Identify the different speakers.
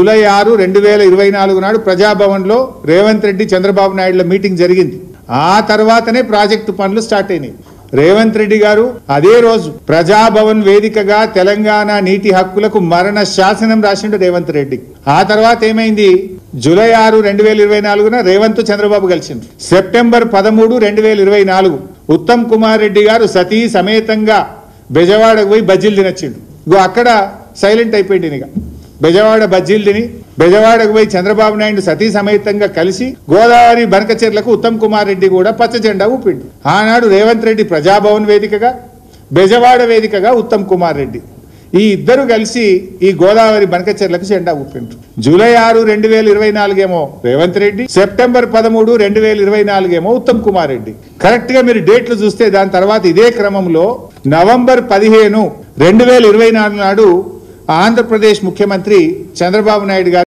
Speaker 1: July 6, 2024 నాడు ప్రజాభవన్లో Revanth Reddy Chandrababu నాయుడుల meeting జరిగింది. ఆ తర్వాతనే ప్రాజెక్టు పనులు స్టార్ట్ అయినాయి. రేవంత్ రెడ్డి గారు అదే రోజు ప్రజాభవన్ వేదికగా తెలంగాణ నీటి హక్కులకు మరణ శాసనం రాసిండు రేవంత్ రెడ్డి. ఆ తర్వాత ఏమైంది? జూలై 6, 2024 రేవంత్ చంద్రబాబు కలిసిండు. సెప్టెంబర్ 13, 2024 ఉత్తమ్ కుమార్ రెడ్డి గారు సతీ సమేతంగా బెజవాడకు పోయి బజ్జీలు తినొచ్చిండు. అక్కడ సైలెంట్ అయిపోయింది. ఇక బెజవాడ బజ్జీలు తిని బెజవాడకు పోయి చంద్రబాబు నాయుడు సతీ సమేతంగా కలిసి గోదావరి బనకచెర్లకు ఉత్తమ్ కుమార్ రెడ్డి కూడా పచ్చ జెండా ఊపిండు. ఆనాడు రేవంత్ రెడ్డి ప్రజాభవన్ వేదికగా, బెజవాడ వేదికగా ఉత్తమ్ కుమార్ రెడ్డి ఈ ఇద్దరు కలిసి ఈ గోదావరి బనకచెర్లకు జెండా ఊపిండ్రు. జూలై 6, 2024 ఏమో రేవంత్ రెడ్డి, సెప్టెంబర్ 13, 2024 ఏమో ఉత్తమ్ కుమార్ రెడ్డి. కరెక్ట్ గా మీరు డేట్లు చూస్తే దాని తర్వాత ఇదే క్రమంలో నవంబర్ 15, 2024 నాడు ఆంధ్రప్రదేశ్ ముఖ్యమంత్రి చంద్రబాబు నాయుడు గారు